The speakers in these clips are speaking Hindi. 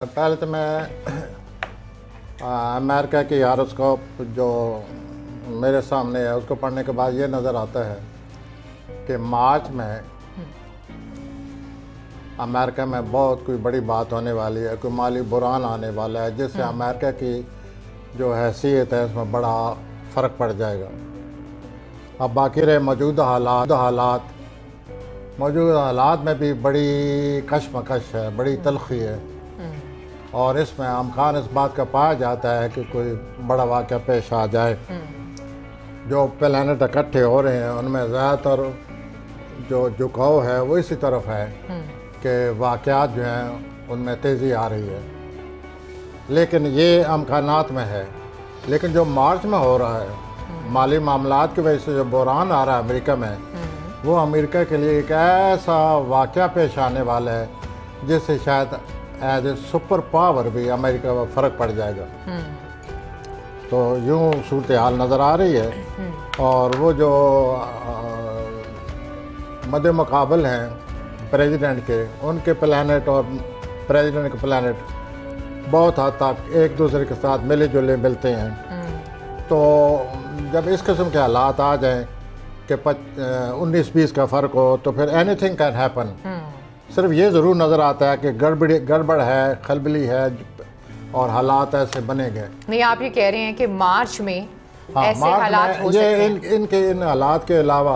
पहले तो मैं अमेरिका की हारोस्कोप जो मेरे सामने है उसको पढ़ने के बाद ये नज़र आता है कि मार्च में अमेरिका में बहुत कोई बड़ी बात होने वाली है, कोई माली बुरान आने वाला है जिससे अमेरिका की जो हैसियत है उसमें बड़ा फ़र्क पड़ जाएगा। अब बाकी रहे मौजूदा हालात में भी बड़ी कशमकश है, बड़ी तलखी है और इसमें अमकान इस बात का पाया जाता है कि कोई बड़ा वाक़या पेश आ जाए। जो प्लैनेट इकट्ठे हो रहे हैं उनमें ज़्यादातर जो झुकाव है वो इसी तरफ है कि वाक़यात जो हैं उनमें तेज़ी आ रही है, लेकिन ये अमकानात में है। लेकिन जो मार्च में हो रहा है माली मामलात की वजह से जो बहरान आ रहा है अमेरिका में, वो अमेरिका के लिए एक ऐसा वाक़या पेश आने वाला है जिससे शायद एज ए सुपर पावर भी अमेरिका में फ़र्क पड़ जाएगा। तो यूँ सूरत हाल नज़र आ रही है और वो जो मद्दे मुकाबल हैं प्रेसिडेंट के, उनके प्लैनेट और प्रेसिडेंट के प्लैनेट बहुत हद तक एक दूसरे के साथ मिले जुले मिलते हैं। तो जब इस किस्म के हालात आ जाएं कि 19-20 का फ़र्क हो तो फिर एनीथिंग कैन हैपन। सिर्फ ये ज़रूर नज़र आता है कि गड़बड़ है, खलबली है और हालात ऐसे बनेंगे। नहीं, आप ये कह रहे हैं कि मार्च में ऐसे हालात हो सकते हैं। इन हालात के अलावा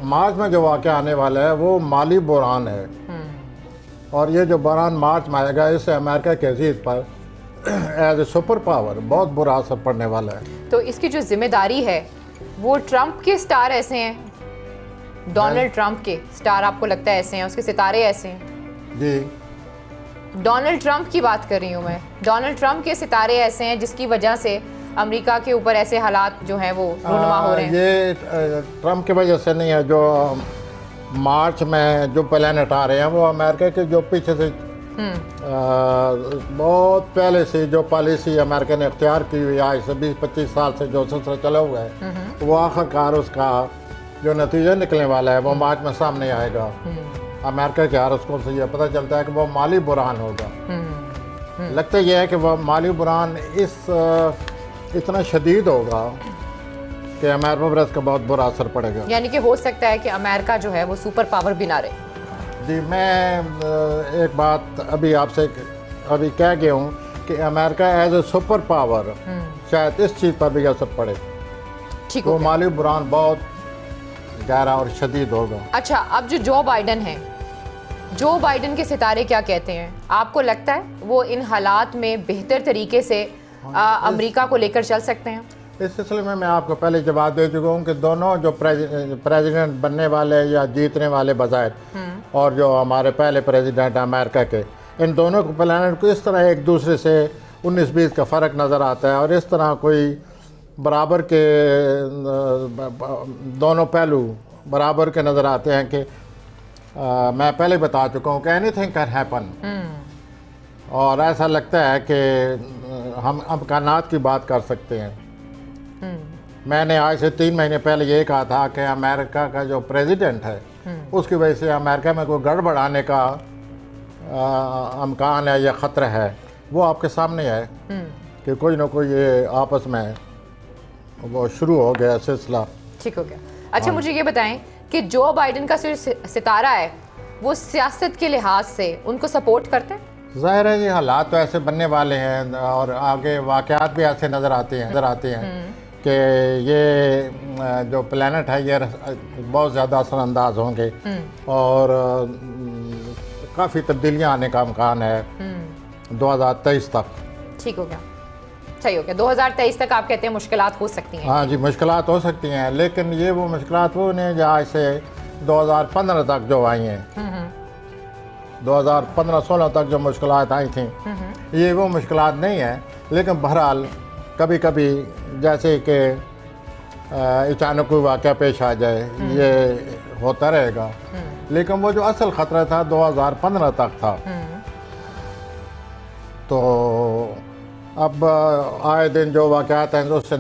मार्च में जो वाक़या आने वाला है वो माली बहरान है और ये जो बहरान मार्च में आएगा इससे अमेरिका की हैसियत पर एज ए सुपर पावर बहुत बुरा असर पड़ने वाला है। तो इसकी जो जिम्मेदारी है वो ट्रंप के स्टार ऐसे हैं, डोनाल्ड ट्रंप के स्टार आपको लगता है ऐसे हैं, उसके सितारे ऐसे हैं? जी, डोनाल्ड ट्रंप की बात कर रही हूँ मैं। डोनाल्ड ट्रंप के सितारे ऐसे हैं जिसकी वजह से अमेरिका के ऊपर ऐसे हालात जो हैं वो रूनुमा हो रहे हैं। ये ट्रंप की वजह से नहीं है। जो मार्च में जो प्लैनेट आ रहे हैं वो अमेरिका के जो पीछे से बहुत पहले से जो पॉलिसी अमेरिका ने इख्तियार की हुई आज से 20-25 साल से जो सिलसिला चला हुआ है वो आखिरकार उसका जो नतीजा निकलने वाला है वो मार्च में सामने आएगा। अमेरिका के हारोस्कोप से यह पता चलता है कि वो माली बुरान होगा। लगता यह है कि वह माली बुरान इतना शदीद होगा कि अमेरिका पर इसका बहुत बुरा असर पड़ेगा। यानी कि हो सकता है कि अमेरिका जो है वो सुपर पावर भी ना रहे। जी, मैं एक बात अभी आपसे अभी कह गया हूँ कि America as a super power शायद इस चीज़ पर भी असर पड़े। ठीक वो माली बुरान बहुत गहरा और शदीद होगा। अच्छा, अब जो बाइडन है, जो बाइडन के सितारे क्या कहते हैं? आपको लगता है वो इन हालात में बेहतर तरीके से अमेरिका को लेकर चल सकते हैं? इस सिलसिले में मैं आपको पहले जवाब दे चुका हूँ कि दोनों जो प्रेसिडेंट बनने वाले या जीतने वाले बजाय और जो हमारे पहले प्रेसिडेंट अमेरिका के, इन दोनों को प्लैनेट को इस तरह एक दूसरे से 19-20 का फ़र्क नज़र आता है और इस तरह कोई बराबर के दोनों पहलू बराबर के नज़र आते हैं कि मैं पहले बता चुका हूँ कि एनीथिंग कैन हैपन। और ऐसा लगता है कि हम अमकानात की बात कर सकते हैं। मैंने आज से 3 महीने पहले ये कहा था कि अमेरिका का जो प्रेसिडेंट है उसकी वजह से अमेरिका में कोई गड़बड़ आने का अमकान है या ख़तरा है। वो आपके सामने है कि कोई ना कोई ये आपस में वो शुरू हो गया सिलसिला। ठीक हो गया। अच्छा, मुझे ये बताएं कि जो बाइडन का सितारा है वो सियासत के लिहाज से उनको सपोर्ट करते हैं? ज़ाहिर है ये हालात तो ऐसे बनने वाले हैं और आगे वाक़यात भी ऐसे नज़र आते हैं कि ये जो प्लैनेट है ये बहुत ज़्यादा असरअंदाज होंगे और काफ़ी तब्दीलियाँ आने का अमकान है 2023 तक। ठीक हो गया, सही हो गया। 2023 तक आप कहते हैं मुश्किलात हो सकती हैं? हाँ जी, मुश्किलात हो सकती हैं, लेकिन ये वो मुश्किलात वो नहीं जो आज से 2015 तक जो आई हैं 2015-16 तक जो मुश्किलात आई थी ये वो मुश्किलात नहीं है। लेकिन बहरहाल कभी कभी जैसे कि अचानक कोई वाक़या पेश आ जाए ये होता रहेगा, लेकिन वो जो असल ख़तरा था 2015 तक था। तो अब आए दिन जो वाक़यात हैं उससे